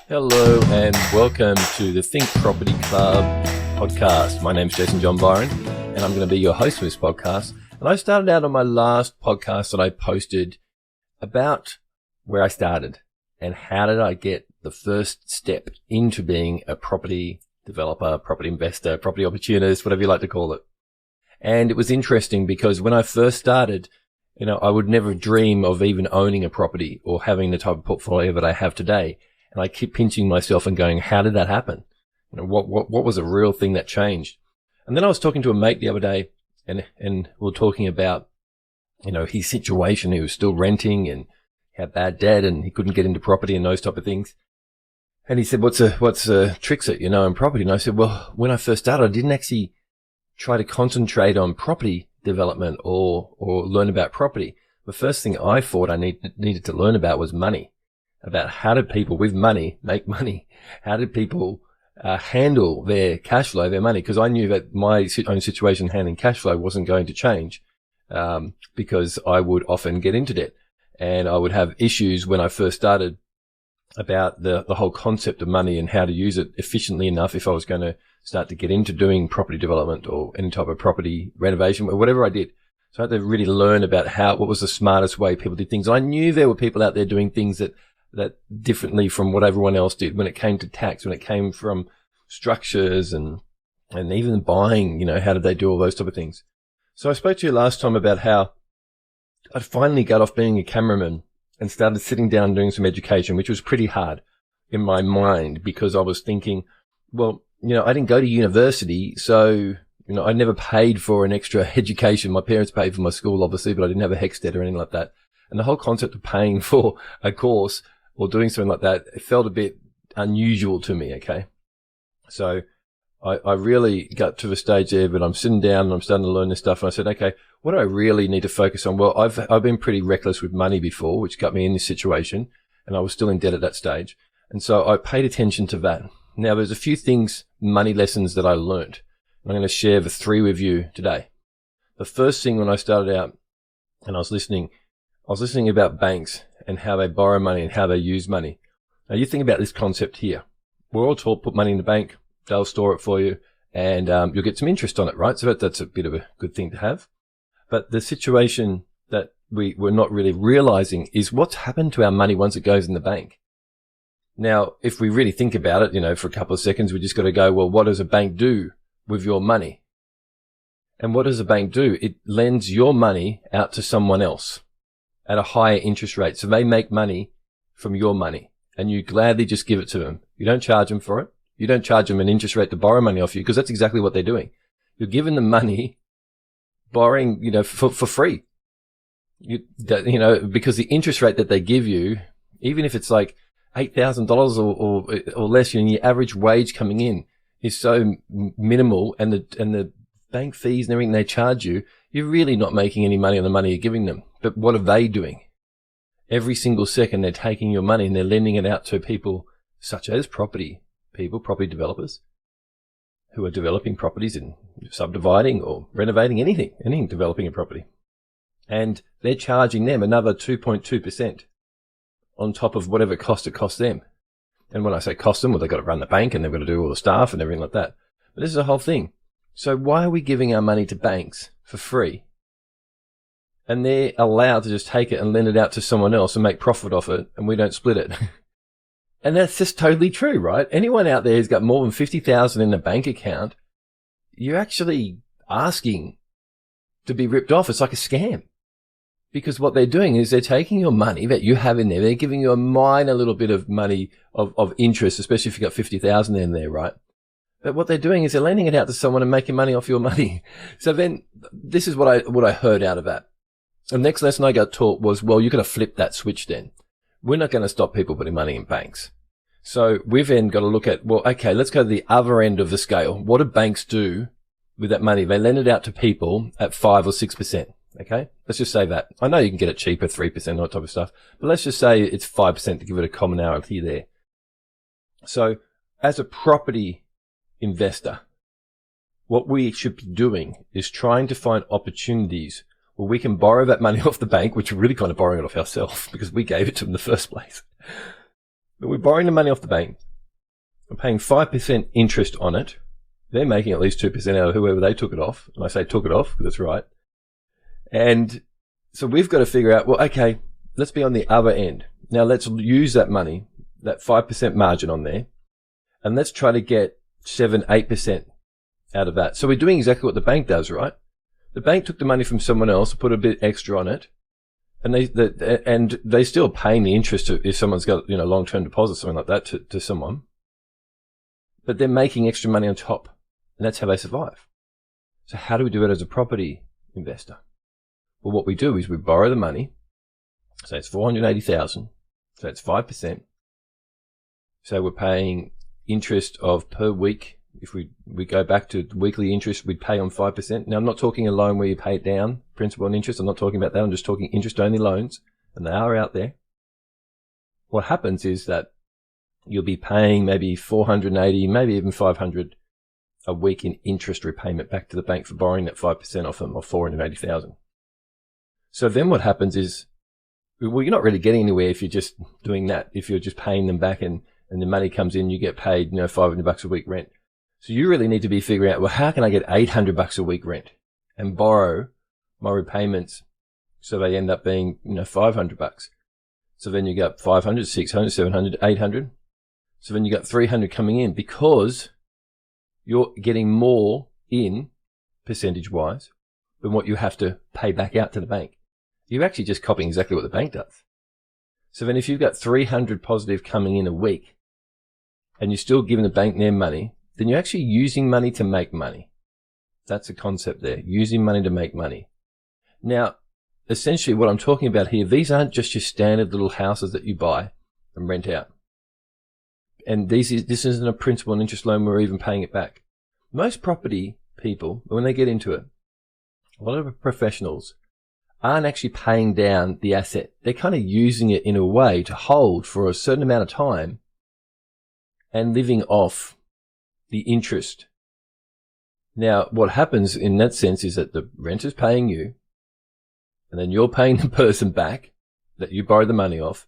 Hello and welcome to the Think Property Club podcast. My name's John Byron and I'm going to be your host for this podcast. And I started out on my last podcast that I posted about where I started and how did I get the first step into being a property developer, property investor, property opportunist, whatever you like to call it. And it was interesting because when I first started, I would never dream of even owning a property or having the type of portfolio that I have today. And I keep pinching myself and going, how did that happen? What was a real thing that changed? And then I was talking to a mate the other day and we were talking about, his situation. He was still renting and had bad debt and he couldn't get into property and those type of things. And he said, what's the tricks that in property? And I said, well, when I first started, I didn't actually try to concentrate on property development or learn about property. The first thing I thought I needed to learn about was money. About how did people with money make money? How did people handle their cash flow, their money? Because I knew that my own situation handling cash flow wasn't going to change because I would often get into debt. And I would have issues when I first started about the whole concept of money and how to use it efficiently enough if I was going to start to get into doing property development or any type of property renovation or whatever I did. So I had to really learn about what was the smartest way people did things. I knew there were people out there doing things that differently from what everyone else did when it came to tax, when it came from structures and even buying, how did they do all those type of things. So I spoke to you last time about how I finally got off being a cameraman and started sitting down and doing some education, which was pretty hard in my mind because I was thinking, well, I didn't go to university, so, I never paid for an extra education. My parents paid for my school, obviously, but I didn't have a HECS debt or anything like that. And the whole concept of paying for a course or doing something like that, it felt a bit unusual to me, okay? So I really got to the stage there, but I'm sitting down and I'm starting to learn this stuff. And I said, okay, what do I really need to focus on? Well, I've been pretty reckless with money before, which got me in this situation, and I was still in debt at that stage. And so I paid attention to that. Now, there's a few money lessons that I learned. I'm going to share the 3 with you today. The first thing when I started out and I was listening about banks and how they borrow money and how they use money. Now you think about this concept here. We're all taught put money in the bank, they'll store it for you, and you'll get some interest on it, right? So that's a bit of a good thing to have. But the situation that we're not really realizing is what's happened to our money once it goes in the bank. Now, if we really think about it, for a couple of seconds, we just got to go, well, what does a bank do with your money? And what does a bank do? It lends your money out to someone else at a higher interest rate. So they make money from your money and you gladly just give it to them. You don't charge them for it. You don't charge them an interest rate to borrow money off you because that's exactly what they're doing. You're giving them money, borrowing, for free. Because the interest rate that they give you, even if it's like $8,000 or less, your average wage coming in is so minimal and the bank fees and everything they charge you, you're really not making any money on the money you're giving them. But what are they doing? Every single second they're taking your money and they're lending it out to people such as property developers who are developing properties and subdividing or renovating anything developing a property. And they're charging them another 2.2% on top of whatever it costs them. And when I say cost them, well, they've got to run the bank and they've got to do all the staff and everything like that. But this is the whole thing. So why are we giving our money to banks for free? And they're allowed to just take it and lend it out to someone else and make profit off it, and we don't split it. And that's just totally true, right? Anyone out there who's got more than $50,000 in a bank account, you're actually asking to be ripped off. It's like a scam. Because what they're doing is they're taking your money that you have in there, they're giving you a minor little bit of money of interest, especially if you've got 50,000 in there, right? But what they're doing is they're lending it out to someone and making money off your money. So then this is what I heard out of that. The next lesson I got taught was, well, you've got to flip that switch then. We're not going to stop people putting money in banks. So we've then got to look at, well, okay, let's go to the other end of the scale. What do banks do with that money? They lend it out to people at 5 or 6%. Okay. Let's just say that. I know you can get it cheaper, 3%, all that type of stuff, but let's just say it's 5% to give it a commonality there. So as a property investor, what we should be doing is trying to find opportunities where we can borrow that money off the bank, which we're really kind of borrowing it off ourselves because we gave it to them in the first place. But we're borrowing the money off the bank. We're paying 5% interest on it. They're making at least 2% out of whoever they took it off. And I say took it off because that's right. And so we've got to figure out, well, okay, let's be on the other end. Now let's use that money, that 5% margin on there, and let's try to get 7, 8% out of that. So we're doing exactly what the bank does, right? The bank took the money from someone else, put a bit extra on it, and they still paying the interest if someone's got, long-term deposit, something like that to someone. But they're making extra money on top, and that's how they survive. So how do we do it as a property investor? Well, what we do is we borrow the money. So it's 480,000. So it's 5%. So we're paying interest of per week. If we go back to weekly interest, we'd pay on 5%. Now, I'm not talking a loan where you pay it down, principal and interest. I'm not talking about that. I'm just talking interest-only loans, and they are out there. What happens is that you'll be paying maybe 480, maybe even 500 a week in interest repayment back to the bank for borrowing that 5% off them, or 480,000. So then what happens is, well, you're not really getting anywhere if you're just doing that. If you're just paying them back and the money comes in, you get paid, $500 a week rent. So you really need to be figuring out, well, how can I get $800 a week rent and borrow my repayments so they end up being, $500. So then you got 500, 600, 700, 800. So then you got 300 coming in because you're getting more in percentage-wise than what you have to pay back out to the bank. You're actually just copying exactly what the bank does. So then if you've got 300 positive coming in a week and you're still giving the bank their money, then you're actually using money to make money. That's the concept there, using money to make money. Now, essentially what I'm talking about here, these aren't just your standard little houses that you buy and rent out. And this isn't a principal and interest loan where we're even paying it back. Most property people, when they get into it, a lot of professionals aren't actually paying down the asset. They're kind of using it in a way to hold for a certain amount of time and living off the interest. Now, what happens in that sense is that the renter's paying you, and then you're paying the person back that you borrowed the money off,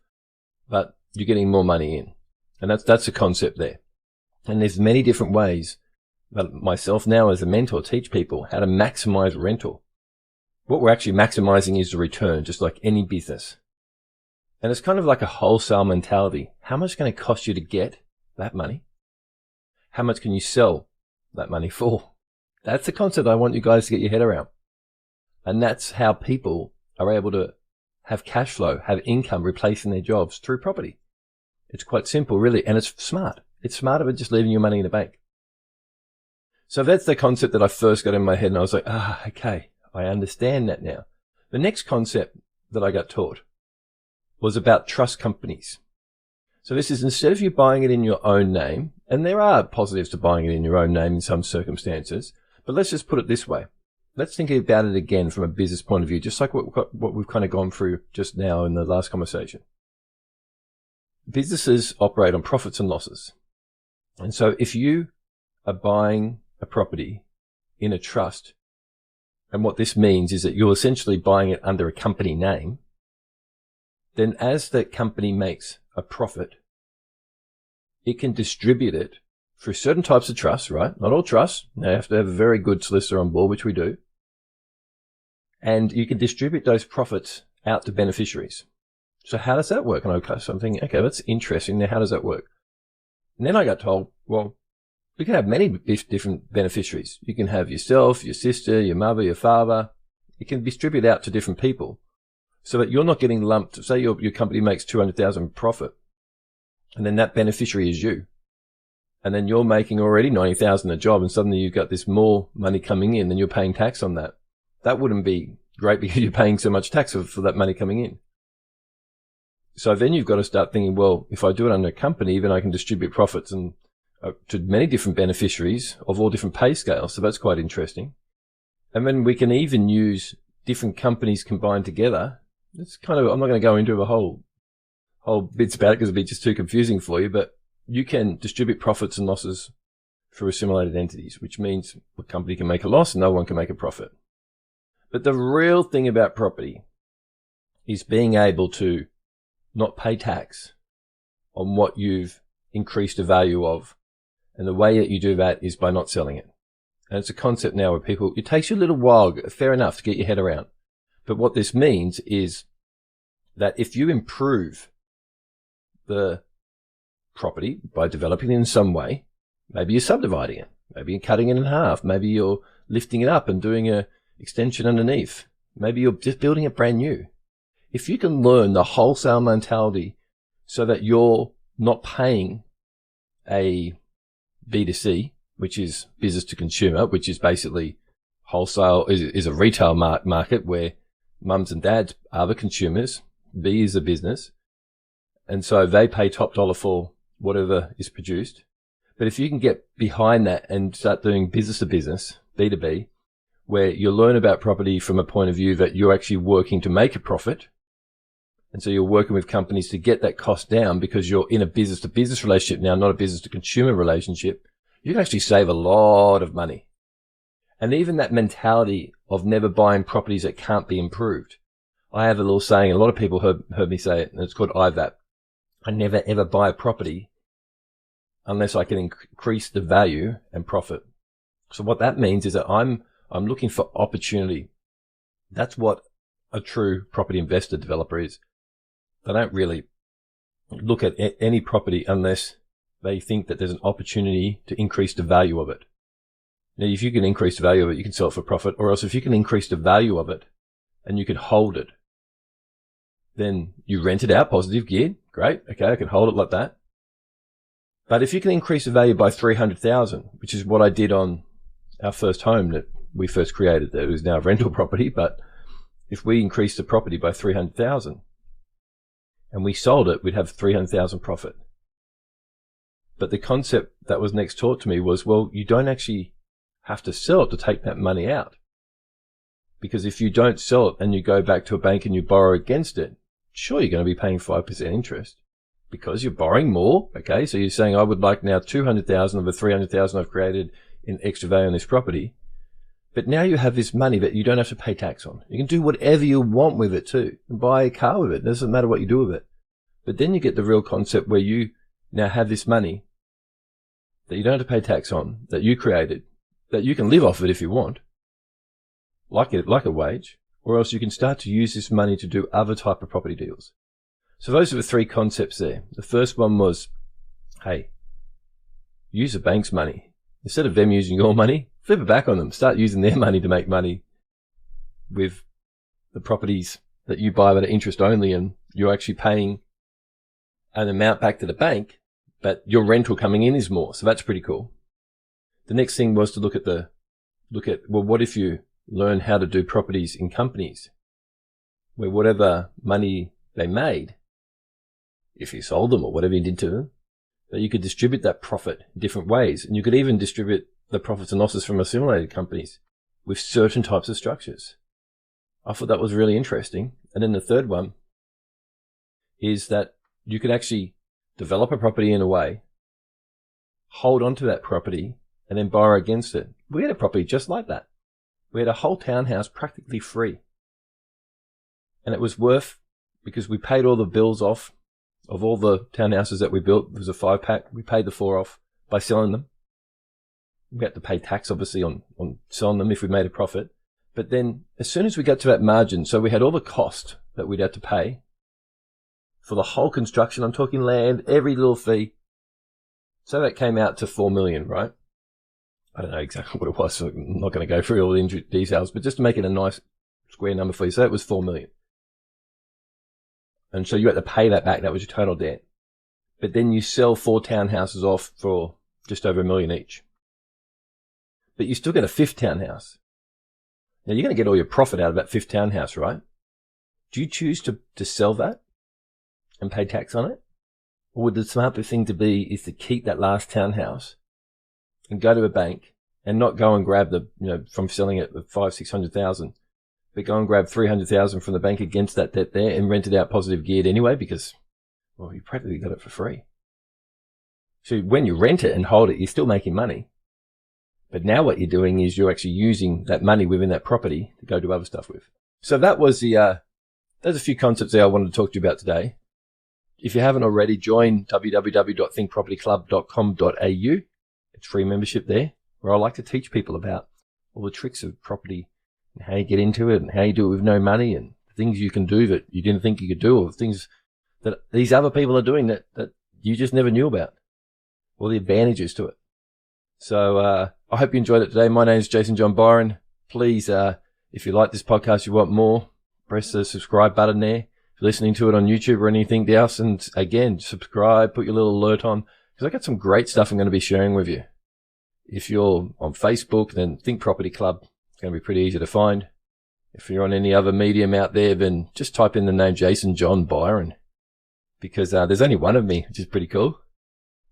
but you're getting more money in. And that's the concept there. And there's many different ways that myself now as a mentor teach people how to maximize rental. What we're actually maximizing is the return, just like any business. And it's kind of like a wholesale mentality. How much is it going to cost you to get that money? How much can you sell that money for? That's the concept I want you guys to get your head around. And that's how people are able to have cash flow, have income replacing their jobs through property. It's quite simple, really, and it's smart. It's smarter than just leaving your money in the bank. So that's the concept that I first got in my head, and I was like, okay, I understand that now. The next concept that I got taught was about trust companies. So this is, instead of you buying it in your own name, and there are positives to buying it in your own name in some circumstances, but let's just put it this way. Let's think about it again from a business point of view, just like what we've kind of gone through just now in the last conversation. Businesses operate on profits and losses. And so if you are buying a property in a trust, and what this means is that you're essentially buying it under a company name, then as that company makes a profit, it can distribute it through certain types of trusts, right? Not all trusts. They have to have a very good solicitor on board, which we do. And you can distribute those profits out to beneficiaries. So how does that work? And I'm thinking, okay, that's interesting. Now, how does that work? And then I got told, well, you can have many different beneficiaries. You can have yourself, your sister, your mother, your father. You can distribute out to different people so that you're not getting lumped. Say your company makes 200,000 profit, and then that beneficiary is you. And then you're making already 90,000 a job, and suddenly you've got this more money coming in, and you're paying tax on that. That wouldn't be great because you're paying so much tax for that money coming in. So then you've got to start thinking, well, if I do it under a company, then I can distribute profits and to many different beneficiaries of all different pay scales. So that's quite interesting. And then we can even use different companies combined together. It's kind of, I'm not going to go into a whole bits about it because it'd be just too confusing for you, but you can distribute profits and losses through assimilated entities, which means a company can make a loss and no one can make a profit. But the real thing about property is being able to not pay tax on what you've increased the value of. And the way that you do that is by not selling it. And it's a concept now where it takes you a little while, fair enough, to get your head around. But what this means is that if you improve the property by developing it in some way, maybe you're subdividing it, maybe you're cutting it in half, maybe you're lifting it up and doing a extension underneath, maybe you're just building it brand new. If you can learn the wholesale mentality so that you're not paying a B2C, which is business to consumer, which is basically wholesale, is a retail market where mums and dads are the consumers, B is a business, and so they pay top dollar for whatever is produced. But if you can get behind that and start doing business to business, B2B, where you learn about property from a point of view that you're actually working to make a profit, and so you're working with companies to get that cost down because you're in a business to business relationship now, not a business to consumer relationship, you can actually save a lot of money. And even that mentality of never buying properties that can't be improved. I have a little saying, a lot of people heard me say it, and it's called IVAP. I never ever buy a property unless I can increase the value and profit. So what that means is that I'm looking for opportunity. That's what a true property investor developer is. They don't really look at any property unless they think that there's an opportunity to increase the value of it. Now, if you can increase the value of it, you can sell it for profit, or else if you can increase the value of it and you can hold it, then you rent it out, positive geared. Great. Okay. I can hold it like that. But if you can increase the value by 300,000, which is what I did on our first home that we first created, that was now a rental property. But if we increased the property by 300,000 and we sold it, we'd have 300,000 profit. But the concept that was next taught to me was, well, you don't actually have to sell it to take that money out. Because if you don't sell it and you go back to a bank and you borrow against it, sure, you're going to be paying 5% interest because you're borrowing more. Okay. So you're saying, I would like now 200,000 of the 300,000 I've created in extra value on this property. But now you have this money that you don't have to pay tax on. You can do whatever you want with it too, and buy a car with it. It doesn't matter what you do with it. But then you get the real concept where you now have this money that you don't have to pay tax on, that you created, that you can live off it if you want, like a wage, or else you can start to use this money to do other type of property deals. So those are the three concepts there. The first one was, hey, use the bank's money. Instead of them using your money, flip it back on them. Start using their money to make money with the properties that you buy that are interest only, and you're actually paying an amount back to the bank, but your rental coming in is more. So that's pretty cool. The next thing was to look at, well, what if you learn how to do properties in companies where whatever money they made, if you sold them or whatever you did to them, that you could distribute that profit in different ways. And you could even distribute the profits and losses from assimilated companies with certain types of structures. I thought that was really interesting. And then the third one is that you could actually develop a property in a way, hold on to that property, and then borrow against it. We had a property just like that. We had a whole townhouse practically free. And it was worth, because we paid all the bills off of all the townhouses that we built. It was a 5-pack. We paid the 4 off by selling them. We had to pay tax, obviously, on selling them if we made a profit. But then as soon as we got to that margin, so we had all the cost that we'd had to pay for the whole construction. I'm talking land, every little fee. So that came out to 4 million, right? I don't know exactly what it was, so I'm not going to go through all the details, but just to make it a nice square number for you. So it was 4 million. And so you had to pay that back. That was your total debt. But then you sell 4 townhouses off for just over $1 million each. But you still get a 5th townhouse. Now you're going to get all your profit out of that 5th townhouse, right? Do you choose to sell that and pay tax on it? Or would the smarter thing to be is to keep that last townhouse and go to a bank and not go and grab from selling it for 500,000-600,000, but go and grab 300,000 from the bank against that debt there and rent it out positive geared anyway, because, well, you practically got it for free. So when you rent it and hold it, you're still making money. But now what you're doing is you're actually using that money within that property to go do other stuff with. So that was there's a few concepts there I wanted to talk to you about today. if you haven't already, join www.thinkpropertyclub.com.au. It's free membership there, where I like to teach people about all the tricks of property and how you get into it and how you do it with no money and things you can do that you didn't think you could do, or things that these other people are doing that you just never knew about, or the advantages to it. So I hope you enjoyed it today. My name is Jason John Byron. Please, if you like this podcast, you want more, press the subscribe button there. If you're listening to it on YouTube or anything else, and again, subscribe, put your little alert on, because I got some great stuff I'm going to be sharing with you. If you're on Facebook, then Think Property Club. It's going to be pretty easy to find. If you're on any other medium out there, then just type in the name Jason John Byron, because there's only one of me, which is pretty cool.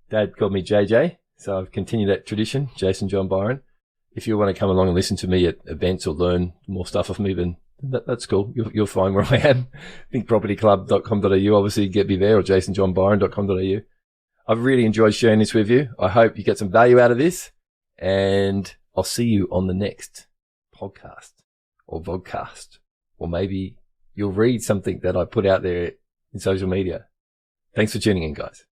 Dad called me JJ, so I've continued that tradition, Jason John Byron. If you want to come along and listen to me at events or learn more stuff off me, then that's cool. You'll find where I am. thinkpropertyclub.com.au. Obviously, get me there, or jasonjohnbyron.com.au. I've really enjoyed sharing this with you. I hope you get some value out of this, and I'll see you on the next podcast or vodcast, or maybe you'll read something that I put out there in social media. Thanks for tuning in, guys.